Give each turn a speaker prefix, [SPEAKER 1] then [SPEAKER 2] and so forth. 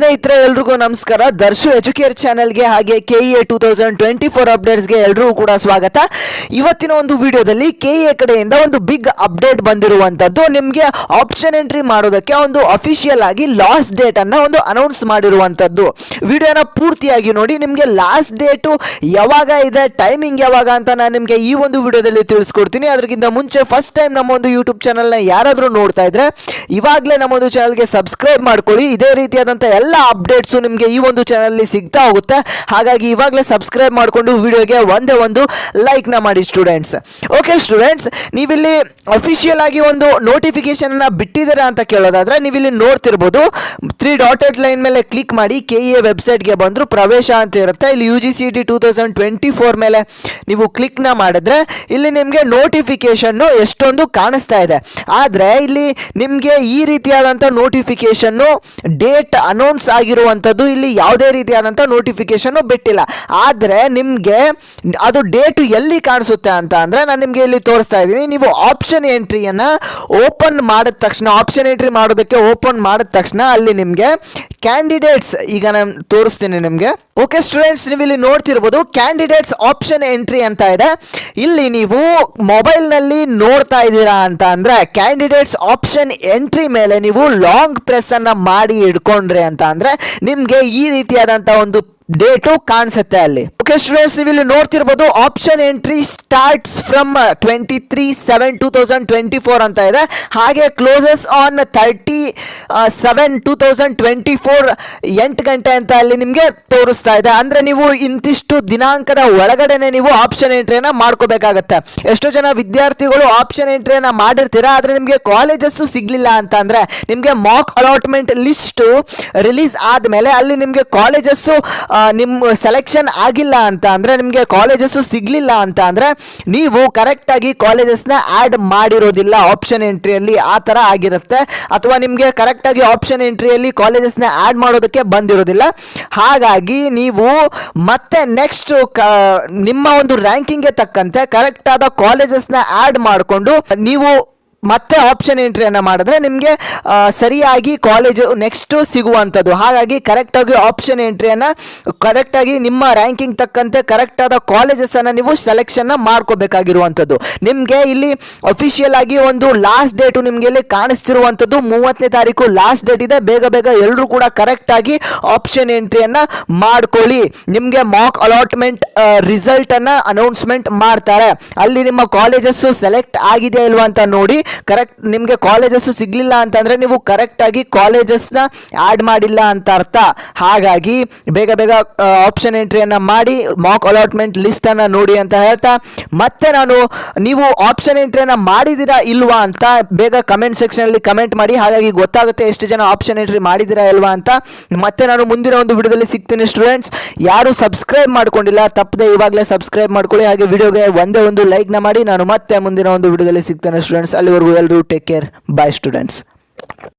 [SPEAKER 1] ಸ್ನೇಹಿತರೆ ಎಲ್ರಿಗೂ ನಮಸ್ಕಾರ. ದರ್ಶು ಎಜುಕೇರ್ ಚಾನೆಲ್ಗೆ ಹಾಗೆ KEA 2024 ಅಪ್ಡೇಟ್ಸ್ಗೆ ಎಲ್ರಿಗೂ ಕೂಡ ಸ್ವಾಗತ. ಇವತ್ತಿನ ಒಂದು ವಿಡಿಯೋದಲ್ಲಿ KEA ಕಡೆಯಿಂದ ಒಂದು ಬಿಗ್ ಅಪ್ಡೇಟ್ ಬಂದಿರುವಂತದ್ದು. ನಿಮಗೆ ಆಪ್ಷನ್ ಎಂಟ್ರಿ ಮಾಡೋದಕ್ಕೆ ಒಂದು ಅಫಿಷಿಯಲ್ ಆಗಿ ಲಾಸ್ಟ್ ಡೇಟ್ ಅನ್ನ ಒಂದು ಅನೌನ್ಸ್ ಮಾಡಿರುವಂತದ್ದು. ವಿಡಿಯೋನ ಪೂರ್ತಿಯಾಗಿ ನೋಡಿ. ನಿಮಗೆ ಲಾಸ್ಟ್ ಡೇಟು ಯಾವಾಗ ಇದೆ, ಟೈಮಿಂಗ್ ಯಾವಾಗ ಅಂತ ನಾನು ನಿಮಗೆ ಈ ಒಂದು ವಿಡಿಯೋದಲ್ಲಿ ತಿಳಿಸ್ಕೊಡ್ತೀನಿ. ಅದಕ್ಕಿಂತ ಮುಂಚೆ ಫಸ್ಟ್ ಟೈಮ್ ನಮ್ಮ ಒಂದು ಯೂಟ್ಯೂಬ್ ಚಾನಲ್ನ ಯಾರಾದರೂ ನೋಡ್ತಾ ಇದ್ರೆ ಇವಾಗಲೇ ನಮ್ಮ ಒಂದು ಚಾನಲ್ಗೆ ಸಬ್ಸ್ಕ್ರೈಬ್ ಮಾಡ್ಕೊಳ್ಳಿ. ಇದೇ ರೀತಿಯಾದಂಥ ಎಲ್ಲ ಅಪ್ಡೇಟ್ಸು ನಿಮಗೆ ಈ ಒಂದು ಚಾನಲ್ ಸಿಗ್ತಾ ಹೋಗುತ್ತೆ. ಹಾಗಾಗಿ ಇವಾಗಲೇ ಸಬ್ಸ್ಕ್ರೈಬ್ ಮಾಡಿಕೊಂಡು ವಿಡಿಯೋಗೆ ಒಂದೇ ಒಂದು ಲೈಕ್ನ ಮಾಡಿ ಸ್ಟೂಡೆಂಟ್ಸ್. ಓಕೆ ಸ್ಟೂಡೆಂಟ್ಸ್, ನೀವಿಲ್ಲಿ ಅಫಿಷಿಯಲ್ ಆಗಿ ಒಂದು ನೋಟಿಫಿಕೇಶನ್ ಅನ್ನ ಬಿಟ್ಟಿದ್ದೀರಾ ಅಂತ ಕೇಳೋದಾದ್ರೆ ನೀವಿಲ್ಲಿ ನೋಡ್ತಿರ್ಬೋದು. 3 ಡಾಟೆಡ್ ಲೈನ್ ಮೇಲೆ ಕ್ಲಿಕ್ ಮಾಡಿ KEA ವೆಬ್ಸೈಟ್ಗೆ ಬಂದ್ರು ಪ್ರವೇಶ ಅಂತ ಇರುತ್ತೆ. ಇಲ್ಲಿ UGCET 2024 ಮೇಲೆ ನೀವು ಕ್ಲಿಕ್ನ ಮಾಡಿದ್ರೆ ಇಲ್ಲಿ ನಿಮಗೆ ನೋಟಿಫಿಕೇಶನ್ ಎಷ್ಟೊಂದು ಕಾಣಿಸ್ತಾ ಇದೆ. ಆದರೆ ಇಲ್ಲಿ ನಿಮಗೆ ಈ ರೀತಿಯಾದಂಥ ನೋಟಿಫಿಕೇಶನ್ ಡೇಟ್ ಅನೌನ್ಸ್ ಆಗಿರುವಂಥದ್ದು ಇಲ್ಲಿ ಯಾವುದೇ ರೀತಿಯಾದಂಥ ನೋಟಿಫಿಕೇಶನ್ ಬಿಟ್ಟಿಲ್ಲ. ಆದರೆ ನಿಮಗೆ ಅದು ಡೇಟ್ ಎಲ್ಲಿ ಕಾಣಿಸುತ್ತೆ ಅಂತ ಅಂದರೆ ನಾನು ನಿಮಗೆ ಇಲ್ಲಿ ತೋರಿಸ್ತಾ ಇದ್ದೀನಿ. ನೀವು ಆಪ್ಷನ್ ಎಂಟ್ರಿಯನ್ನು ಓಪನ್ ಮಾಡಿದ ತಕ್ಷಣ, ಆಪ್ಷನ್ ಎಂಟ್ರಿ ಮಾಡೋದಕ್ಕೆ ಓಪನ್ ಮಾಡಿದ ತಕ್ಷಣ ಅಲ್ಲಿ ನಿಮಗೆ ಕ್ಯಾಂಡಿಡೇಟ್ಸ್, ಈಗ ನಾನು ತೋರಿಸ್ತೀನಿ ನಿಮಗೆ. ಓಕೆ ಸ್ಟೂಡೆಂಟ್ಸ್, ನೀವು ಇಲ್ಲಿ ನೋಡ್ತಿರ್ಬೋದು ಕ್ಯಾಂಡಿಡೇಟ್ಸ್ ಆಪ್ಷನ್ ಎಂಟ್ರಿ ಅಂತ ಇದೆ. ಇಲ್ಲಿ ನೀವು ಮೊಬೈಲ್ನಲ್ಲಿ ನೋಡ್ತಾ ಇದ್ದೀರಾ ಅಂತ ಅಂದರೆ ಕ್ಯಾಂಡಿಡೇಟ್ಸ್ ಆಪ್ಷನ್ ಎಂಟ್ರಿ ಮೇಲೆ ನೀವು ಲಾಂಗ್ ಪ್ರೆಸ್ ಅನ್ನ ಮಾಡಿ ಇಟ್ಕೊಂಡ್ರೆ ಅಂತ ಅಂದರೆ ನಿಮಗೆ ಈ ರೀತಿಯಾದಂಥ ಒಂದು ಡೇಟು ಕಾಣಿಸುತ್ತೆ ಅಲ್ಲಿ. ಓಕೆ ಸ್ಟೂಡೆಂಟ್ಸ್, ನೀವು ಇಲ್ಲಿ ನೋಡ್ತಿರ್ಬೋದು ಆಪ್ಷನ್ ಎಂಟ್ರಿ ಸ್ಟಾರ್ಟ್ಸ್ ಫ್ರಮ್ 23/7/2024 ಅಂತ ಇದೆ. ಹಾಗೆ ಕ್ಲೋಸಸ್ ಆನ್ 30/7/2024 8 ಗಂಟೆ ಅಂತ ಅಲ್ಲಿ ನಿಮಗೆ ತೋರಿಸ್ತಾ ಇದೆ. ಅಂದ್ರೆ ನೀವು ಇಂತಿಷ್ಟು ದಿನಾಂಕದ ಒಳಗಡೆನೆ ನೀವು ಆಪ್ಷನ್ ಎಂಟ್ರಿಯನ್ನ ಮಾಡ್ಕೋಬೇಕಾಗತ್ತೆ. ಎಷ್ಟೋ ಜನ ವಿದ್ಯಾರ್ಥಿಗಳು ಆಪ್ಷನ್ ಎಂಟ್ರಿಯನ್ನ ಮಾಡಿರ್ತೀರಾ, ಆದ್ರೆ ನಿಮಗೆ ಕಾಲೇಜಸ್ ಸಿಗ್ಲಿಲ್ಲ ಅಂತ ಅಂದ್ರೆ ನಿಮಗೆ ಮಾಕ್ ಅಲಾಟ್ಮೆಂಟ್ ಲಿಸ್ಟ್ ರಿಲೀಸ್ ಆದ್ಮೇಲೆ ಅಲ್ಲಿ ನಿಮಗೆ ಕಾಲೇಜಸ್ ನಿಮ್ಮ ಸೆಲೆಕ್ಷನ್ ಆಗಿಲ್ಲ ಅಂತ ಅಂದ್ರೆ, ನಿಮಗೆ ಕಾಲೇಜಸ್ ಸಿಗ್ಲಿಲ್ಲ ಅಂತ ಅಂದ್ರೆ ನೀವು ಕರೆಕ್ಟ್ ಆಗಿ ಕಾಲೇಜಸ್ನ ಆಡ್ ಮಾಡಿರೋದಿಲ್ಲ ಆಪ್ಷನ್ ಎಂಟ್ರಿಯಲ್ಲಿ, ಆ ತರ ಆಗಿರುತ್ತೆ. ಅಥವಾ ನಿಮಗೆ ಕರೆಕ್ಟ್ ಆಗಿ ಆಪ್ಷನ್ ಎಂಟ್ರಿಯಲ್ಲಿ ಕಾಲೇಜಸ್ನ ಆಡ್ ಮಾಡೋದಕ್ಕೆ ಬಂದಿರೋದಿಲ್ಲ. ಹಾಗಾಗಿ ನೀವು ಮತ್ತೆ ನೆಕ್ಸ್ಟ್ ನಿಮ್ಮ ಒಂದು ರ್ಯಾಂಕಿಂಗ್ಗೆ ತಕ್ಕಂತೆ ಕರೆಕ್ಟ್ ಆದ ಕಾಲೇಜಸ್ನ ಆಡ್ ಮಾಡಿಕೊಂಡು ನೀವು ಮತ್ತೆ ಆಪ್ಷನ್ ಎಂಟ್ರಿಯನ್ನು ಮಾಡಿದ್ರೆ ನಿಮಗೆ ಸರಿಯಾಗಿ ಕಾಲೇಜು ನೆಕ್ಸ್ಟ್ ಸಿಗುವಂಥದ್ದು. ಹಾಗಾಗಿ ಕರೆಕ್ಟಾಗಿ ಆಪ್ಷನ್ ಎಂಟ್ರಿಯನ್ನು ಕರೆಕ್ಟಾಗಿ ನಿಮ್ಮ ರ್ಯಾಂಕಿಂಗ್ ತಕ್ಕಂತೆ ಕರೆಕ್ಟಾದ ಕಾಲೇಜಸನ್ನು ನೀವು ಸೆಲೆಕ್ಷನ್ನ ಮಾಡ್ಕೋಬೇಕಾಗಿರುವಂಥದ್ದು. ನಿಮಗೆ ಇಲ್ಲಿ ಅಫಿಷಿಯಲ್ ಆಗಿ ಒಂದು ಲಾಸ್ಟ್ ಡೇಟು ನಿಮಗೆ ಇಲ್ಲಿ ಕಾಣಿಸ್ತಿರುವಂಥದ್ದು 30ನೇ ತಾರೀಕು ಲಾಸ್ಟ್ ಡೇಟ್ ಇದೆ. ಬೇಗ ಬೇಗ ಎಲ್ಲರೂ ಕೂಡ ಕರೆಕ್ಟಾಗಿ ಆಪ್ಷನ್ ಎಂಟ್ರಿಯನ್ನು ಮಾಡ್ಕೊಳ್ಳಿ. ನಿಮಗೆ ಮಾಕ್ ಅಲಾಟ್ಮೆಂಟ್ ರಿಸಲ್ಟನ್ನು ಅನೌನ್ಸ್ಮೆಂಟ್ ಮಾಡ್ತಾರೆ. ಅಲ್ಲಿ ನಿಮ್ಮ ಕಾಲೇಜಸ್ಸು ಸೆಲೆಕ್ಟ್ ಆಗಿದೆಯಾ ಇಲ್ವಾ ಅಂತ ನೋಡಿ. ಕರೆಕ್ಟ್ ನಿಮಗೆ ಕಾಲೇಜಸ್ ಸಿಗ್ಲಿಲ್ಲ ಅಂತಂದ್ರೆ ನೀವು ಕರೆಕ್ಟ್ ಆಗಿ ಕಾಲೇಜಸ್ನ ಆಡ್ ಮಾಡಿಲ್ಲ ಅಂತ ಅರ್ಥ. ಹಾಗಾಗಿ ಬೇಗ ಬೇಗ ಆಪ್ಷನ್ ಎಂಟ್ರಿಯನ್ನ ಮಾಡಿ ಮಾಕ್ ಅಲಾಟ್ಮೆಂಟ್ ಲಿಸ್ಟ್ ಅನ್ನ ನೋಡಿ ಅಂತ ಹೇಳ್ತಾ, ಮತ್ತೆ ನೀವು ಆಪ್ಷನ್ ಎಂಟ್ರಿಯನ್ನ ಮಾಡಿದಿರಾ ಇಲ್ವಾ ಅಂತ ಬೇಗ ಕಮೆಂಟ್ ಸೆಕ್ಷನ್ ಅಲ್ಲಿ ಕಮೆಂಟ್ ಮಾಡಿ. ಹಾಗಾಗಿ ಗೊತ್ತಾಗುತ್ತೆ ಎಷ್ಟು ಜನ ಆಪ್ಷನ್ ಎಂಟ್ರಿ ಮಾಡಿದಿರಾ ಇಲ್ವಾ ಅಂತ. ಮತ್ತೆ ನಾನು ಮುಂದಿನ ಒಂದು ವಿಡಿಯೋದಲ್ಲಿ ಸಿಗ್ತೀನಿ ಸ್ಟೂಡೆಂಟ್ಸ್. ಯಾರು ಸಬ್ಸ್ಕ್ರೈಬ್ ಮಾಡ್ಕೊಂಡಿಲ್ಲ ತಪ್ಪದೆ ಇವಾಗಲೇ ಸಬ್ಸ್ಕ್ರೈಬ್ ಮಾಡ್ಕೊಳ್ಳಿ. ಹಾಗೆ ವಿಡಿಯೋಗೆ ಒಂದೇ ಒಂದು ಲೈಕ್ನ ಮಾಡಿ. ನಾನು ಮತ್ತೆ ಮುಂದಿನ ಒಂದು ವಿಡಿಯೋದಲ್ಲಿ ಸಿಗ್ತೇನೆ ಸ್ಟೂಡೆಂಟ್ಸ್. ಅಲ್ಲಿವರೆಗೂ ಎಲ್ಲರೂ ಟೇಕ್ ಕೇರ್. ಬಾಯ್ ಸ್ಟೂಡೆಂಟ್ಸ್.